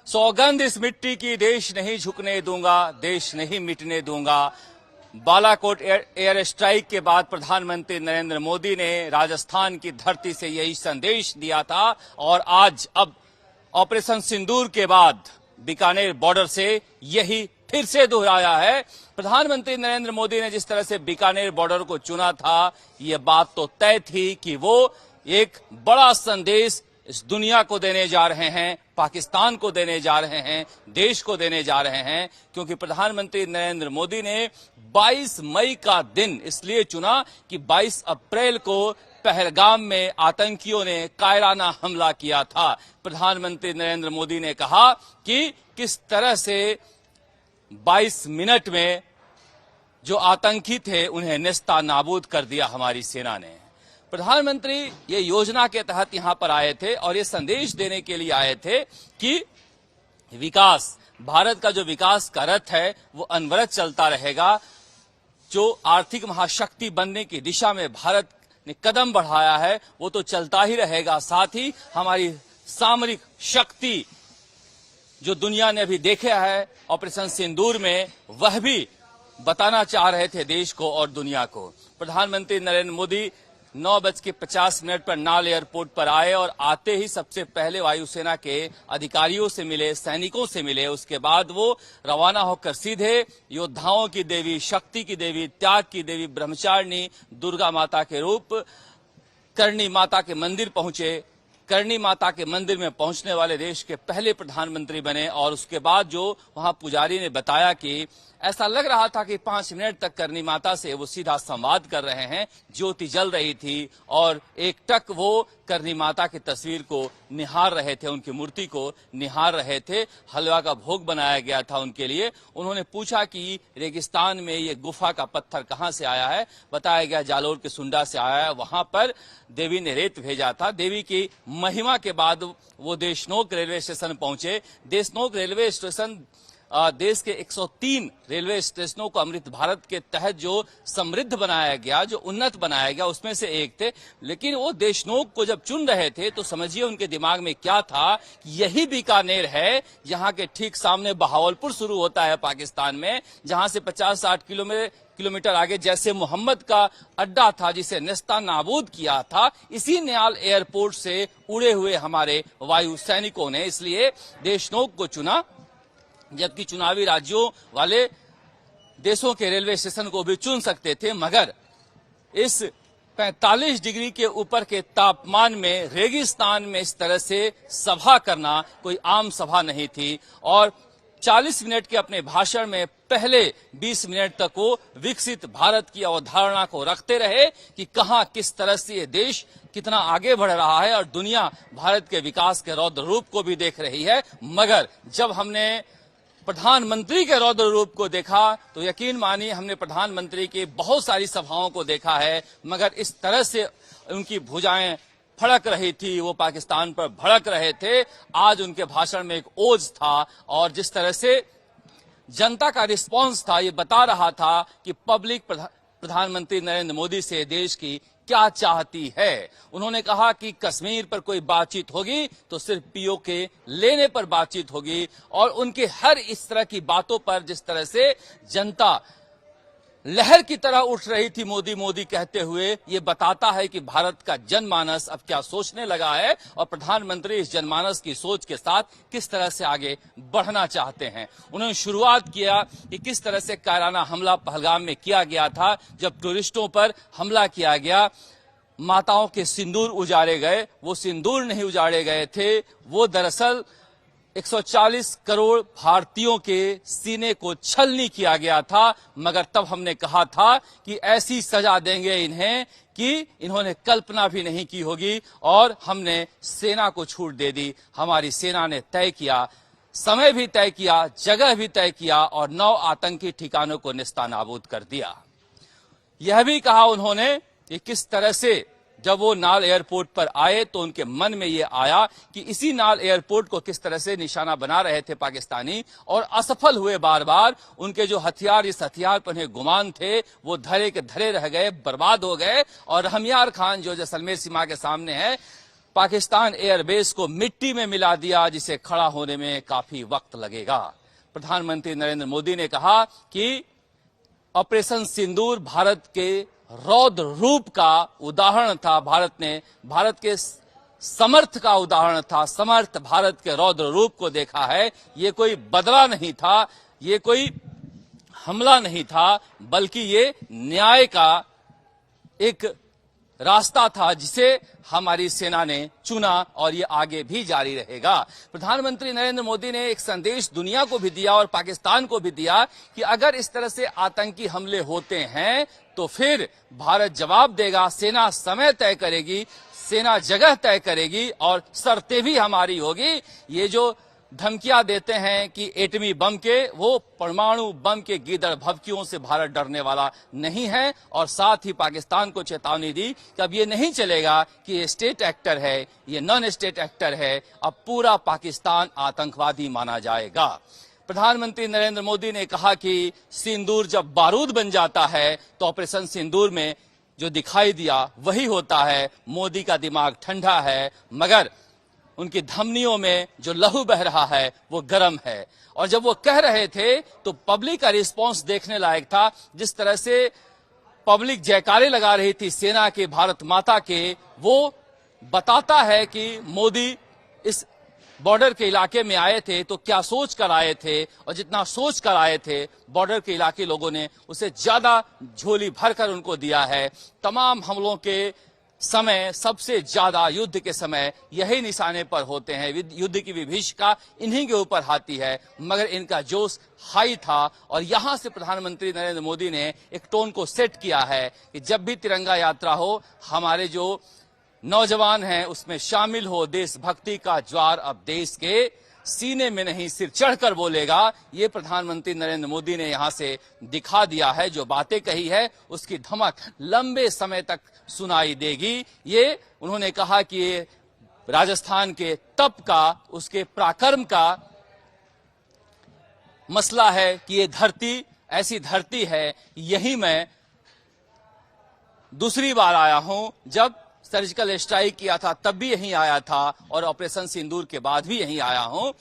सौगंध इस मिट्टी की, देश नहीं झुकने दूंगा, देश नहीं मिटने दूंगा। बालाकोट एयर स्ट्राइक के बाद प्रधानमंत्री नरेंद्र मोदी ने राजस्थान की धरती से यही संदेश दिया था और आज अब ऑपरेशन सिंदूर के बाद बीकानेर बॉर्डर से यही फिर से दोहराया है। प्रधानमंत्री नरेंद्र मोदी ने जिस तरह से बीकानेर बॉर्डर को चुना था, ये बात तो तय थी कि वो एक बड़ा संदेश इस दुनिया को देने जा रहे हैं, पाकिस्तान को देने जा रहे हैं, देश को देने जा रहे हैं, क्योंकि प्रधानमंत्री नरेंद्र मोदी ने 22 मई का दिन इसलिए चुना कि 22 अप्रैल को पहलगाम में आतंकियों ने कायराना हमला किया था। प्रधानमंत्री नरेंद्र मोदी ने कहा कि किस तरह से 22 मिनट में जो आतंकी थे उन्हें नेस्ता नाबूद कर दिया हमारी सेना ने। प्रधानमंत्री ये योजना के तहत यहां पर आए थे और ये संदेश देने के लिए आए थे कि विकास, भारत का जो विकास का रथ है वो अनवरत चलता रहेगा। जो आर्थिक महाशक्ति बनने की दिशा में भारत ने कदम बढ़ाया है वो तो चलता ही रहेगा। साथ ही हमारी सामरिक शक्ति जो दुनिया ने अभी देखा है ऑपरेशन सिंदूर में, वह भी बताना चाह रहे थे देश को और दुनिया को। प्रधानमंत्री नरेंद्र मोदी 9:50 पर नाल एयरपोर्ट पर आए और आते ही सबसे पहले वायुसेना के अधिकारियों से मिले, सैनिकों से मिले। उसके बाद वो रवाना होकर सीधे योद्धाओं की देवी, शक्ति की देवी, त्याग की देवी, ब्रह्मचारिणी दुर्गा माता के रूप करणी माता के मंदिर पहुंचे। करणी माता के मंदिर में पहुंचने वाले देश के पहले प्रधानमंत्री बने और उसके बाद जो वहां पुजारी ने बताया कि ऐसा लग रहा था कि 5 मिनट तक करणी माता से वो सीधा संवाद कर रहे हैं। ज्योति जल रही थी और एकटक वो करणी माता की तस्वीर को निहार रहे थे, उनकी मूर्ति को निहार रहे थे। हलवा का भोग बनाया गया था उनके लिए। उन्होंने पूछा कि रेगिस्तान में ये गुफा का पत्थर कहां से आया है। बताया गया जालोर के सुंडा से आया है, वहां पर देवी ने रेत भेजा था। देवी की महिमा के बाद वो देशनोक रेलवे स्टेशन पहुंचे। देशनोक रेलवे स्टेशन देश के 103 रेलवे स्टेशनों को अमृत भारत के तहत जो समृद्ध बनाया गया, जो उन्नत बनाया गया, उसमें से एक थे। लेकिन वो देशनोक को जब चुन रहे थे तो समझिए उनके दिमाग में क्या था। यही बीकानेर है जहां के ठीक सामने बहावलपुर शुरू होता है पाकिस्तान में, जहां से 50-60 किलोमीटर आगे जैसे मोहम्मद का अड्डा था जिसे नेस्ता नाबूद किया था। इसी न्याल एयरपोर्ट से उड़े हुए हमारे वायु सैनिकों ने इसलिए देशनोक को चुना। जबकि चुनावी राज्यों वाले देशों के रेलवे स्टेशन को भी चुन सकते थे, मगर इस 45 डिग्री के ऊपर के तापमान में रेगिस्तान में इस तरह से सभा करना कोई आम सभा नहीं थी। और 40 मिनट के अपने भाषण में पहले 20 मिनट तक वो विकसित भारत की अवधारणा को रखते रहे कि कहां किस तरह से ये देश कितना आगे बढ़ रहा है और दुनिया भारत के विकास के रौद्र रूप को भी देख रही है। मगर जब हमने प्रधानमंत्री के रौद्र रूप को देखा तो यकीन मानिए हमने प्रधानमंत्री की बहुत सारी सभाओं को देखा है, मगर इस तरह से उनकी भुजाएं फड़क रही थी, वो पाकिस्तान पर भड़क रहे थे। आज उनके भाषण में एक ओज था और जिस तरह से जनता का रिस्पांस था ये बता रहा था कि पब्लिक प्रधानमंत्री नरेंद्र मोदी से देश की क्या चाहती है। उन्होंने कहा कि कश्मीर पर कोई बातचीत होगी तो सिर्फ पीओके लेने पर बातचीत होगी और उनके हर इस तरह की बातों पर जिस तरह से जनता लहर की तरह उठ रही थी मोदी मोदी कहते हुए, ये बताता है कि भारत का जनमानस अब क्या सोचने लगा है और प्रधानमंत्री इस जनमानस की सोच के साथ किस तरह से आगे बढ़ना चाहते हैं। उन्होंने शुरुआत किया कि किस तरह से कायराना हमला पहलगाम में किया गया था, जब टूरिस्टों पर हमला किया गया, माताओं के सिंदूर उजाड़े गए। वो सिंदूर नहीं उजाड़े गए थे, वो दरअसल 140 करोड़ भारतीयों के सीने को छलनी किया गया था। मगर तब हमने कहा था कि ऐसी सजा देंगे इन्हें कि इन्होंने कल्पना भी नहीं की होगी और हमने सेना को छूट दे दी। हमारी सेना ने तय किया, समय भी तय किया, जगह भी तय किया और 9 आतंकी ठिकानों को नेस्तनाबूद कर दिया। यह भी कहा उन्होंने कि किस तरह से जब वो नाल एयरपोर्ट पर आए तो उनके मन में ये आया कि इसी नाल एयरपोर्ट को किस तरह से निशाना बना रहे थे पाकिस्तानी और असफल हुए बार बार। उनके जो हथियार, इस हथियार पर उन्हें गुमान थे, वो धरे के धरे रह गए, बर्बाद हो गए। और रहमियार खान जो जैसलमेर सीमा के सामने है, पाकिस्तान एयरबेस को मिट्टी में मिला दिया, जिसे खड़ा होने में काफी वक्त लगेगा। प्रधानमंत्री नरेंद्र मोदी ने कहा कि ऑपरेशन सिंदूर भारत के रौद्र रूप का उदाहरण था, भारत के समर्थ का उदाहरण था। समर्थ भारत के रौद्र रूप को देखा है। ये कोई बदला नहीं था, ये कोई हमला नहीं था, बल्कि ये न्याय का एक रास्ता था जिसे हमारी सेना ने चुना और ये आगे भी जारी रहेगा। प्रधानमंत्री नरेंद्र मोदी ने एक संदेश दुनिया को भी दिया और पाकिस्तान को भी दिया कि अगर इस तरह से आतंकी हमले होते हैं तो फिर भारत जवाब देगा। सेना समय तय करेगी, सेना जगह तय करेगी और शर्तें भी हमारी होगी। ये जो धमकियां देते हैं कि एटमी बम के, वो परमाणु बम के गीदड़ भभकियों से भारत डरने वाला नहीं है। और साथ ही पाकिस्तान को चेतावनी दी कि अब ये नहीं चलेगा कि ये स्टेट एक्टर है, ये नॉन स्टेट एक्टर है, अब पूरा पाकिस्तान आतंकवादी माना जाएगा। प्रधानमंत्री नरेंद्र मोदी ने कहा कि सिंदूर जब बारूद बन जाता है तो ऑपरेशन सिंदूर में जो दिखाई दिया वही होता है। मोदी का दिमाग ठंडा है, मगर उनकी धमनियों में जो लहू बह रहा है वो गर्म है। और जब वो कह रहे थे तो पब्लिक का रिस्पांस देखने लायक था। जिस तरह से पब्लिक जयकारे लगा रही थी सेना के, भारत माता के, वो बताता है कि मोदी इस बॉर्डर के इलाके में आए थे तो क्या सोच कर आए थे, और जितना सोच कर आए थे बॉर्डर के इलाके लोगों ने उससे ज्यादा झोली भरकर उनको दिया है। तमाम हमलों के समय, सबसे ज्यादा युद्ध के समय यही निशाने पर होते हैं। युद्ध की विभीषिका इन्हीं के ऊपर आती है, मगर इनका जोश हाई था। और यहां से प्रधानमंत्री नरेंद्र मोदी ने एक टोन को सेट किया है कि जब भी तिरंगा यात्रा हो, हमारे जो नौजवान हैं उसमें शामिल हो। देशभक्ति का ज्वार अब देश के सीने में नहीं, सिर चढ़कर बोलेगा। ये प्रधानमंत्री नरेंद्र मोदी ने यहां से दिखा दिया है। जो बातें कही है उसकी धमक लंबे समय तक सुनाई देगी। ये उन्होंने कहा कि ये राजस्थान के तप का, उसके पराक्रम का मसला है कि ये धरती ऐसी धरती है। यही मैं दूसरी बार आया हूं, जब सर्जिकल स्ट्राइक किया था तब भी यहीं आया था और ऑपरेशन सिंदूर के बाद भी यहीं आया हूं।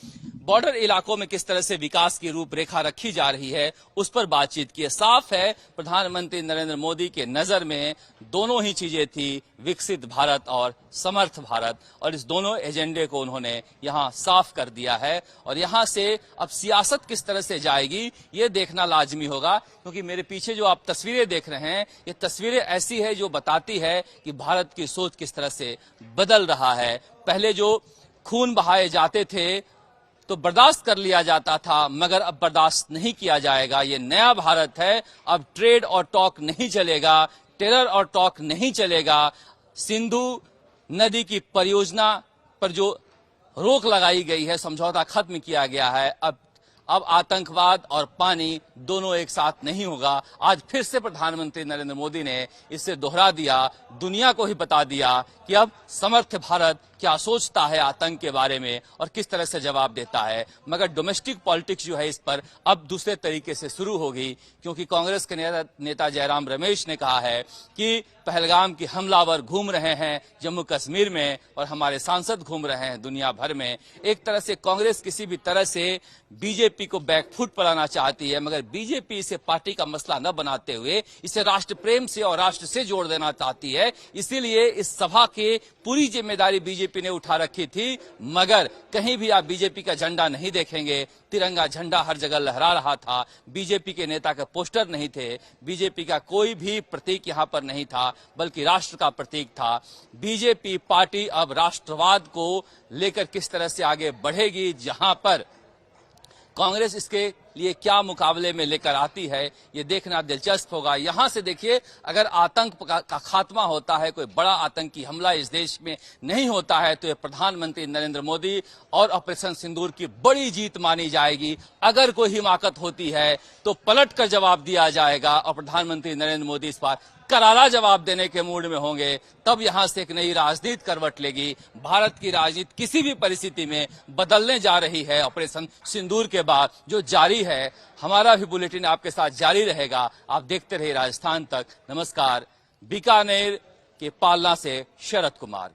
बॉर्डर इलाकों में किस तरह से विकास की रूपरेखा रखी जा रही है उस पर बातचीत की। साफ है प्रधानमंत्री नरेंद्र मोदी के नजर में दोनों ही चीजें थी, विकसित भारत और समर्थ भारत, और इस दोनों एजेंडे को उन्होंने यहां साफ कर दिया है। और यहां से अब सियासत किस तरह से जाएगी ये देखना लाजमी होगा, क्योंकि मेरे पीछे जो आप तस्वीरें देख रहे हैं ये तस्वीरें ऐसी है जो बताती है कि भारत की सोच किस तरह से बदल रहा है। पहले जो खून बहाए जाते थे तो बर्दाश्त कर लिया जाता था, मगर अब बर्दाश्त नहीं किया जाएगा। ये नया भारत है। अब ट्रेड और टॉक नहीं चलेगा, टेरर और टॉक नहीं चलेगा। सिंधु नदी की परियोजना पर जो रोक लगाई गई है, समझौता खत्म किया गया है। अब आतंकवाद और पानी दोनों एक साथ नहीं होगा। आज फिर से प्रधानमंत्री नरेंद्र मोदी ने इसे दोहरा दिया, दुनिया को ही बता दिया कि अब समर्थ भारत क्या सोचता है आतंक के बारे में और किस तरह से जवाब देता है। मगर डोमेस्टिक पॉलिटिक्स जो है इस पर अब दूसरे तरीके से शुरू होगी, क्योंकि कांग्रेस के नेता जयराम रमेश ने कहा है कि पहलगाम के हमलावर घूम रहे हैं जम्मू कश्मीर में और हमारे सांसद घूम रहे हैं दुनिया भर में। एक तरह से कांग्रेस किसी भी तरह से बीजेपी को बैकफुट पर लाना चाहती है, मगर बीजेपी इसे पार्टी का मसला न बनाते हुए इसे राष्ट्र प्रेम से और राष्ट्र से जोड़ देना चाहती है। इसीलिए इस सभा की पूरी जिम्मेदारी बीजेपी ने उठा रखी थी, मगर कहीं भी आप बीजेपी का झंडा नहीं देखेंगे। तिरंगा झंडा हर जगह लहरा रहा था, बीजेपी के नेता के पोस्टर नहीं थे, बीजेपी का कोई भी प्रतीक यहां पर नहीं था, बल्कि राष्ट्र का प्रतीक था। बीजेपी पार्टी अब राष्ट्रवाद को लेकर किस तरह से आगे बढ़ेगी, जहां पर कांग्रेस इसके लिए क्या मुकाबले में लेकर आती है, ये देखना दिलचस्प होगा। यहां से देखिए, अगर आतंक का खात्मा होता है, कोई बड़ा आतंकी हमला इस देश में नहीं होता है, तो ये प्रधानमंत्री नरेंद्र मोदी और ऑपरेशन सिंदूर की बड़ी जीत मानी जाएगी। अगर कोई हिमाकत होती है तो पलट कर जवाब दिया जाएगा और प्रधानमंत्री नरेंद्र मोदी इस बार करारा जवाब देने के मूड में होंगे। तब यहां से एक नई राजनीति करवट लेगी। भारत की राजनीति किसी भी परिस्थिति में बदलने जा रही है ऑपरेशन सिंदूर के बाद, जो जारी है। हमारा भी बुलेटिन आपके साथ जारी रहेगा। आप देखते रहिए राजस्थान तक। नमस्कार। बीकानेर के पालना से शरद कुमार।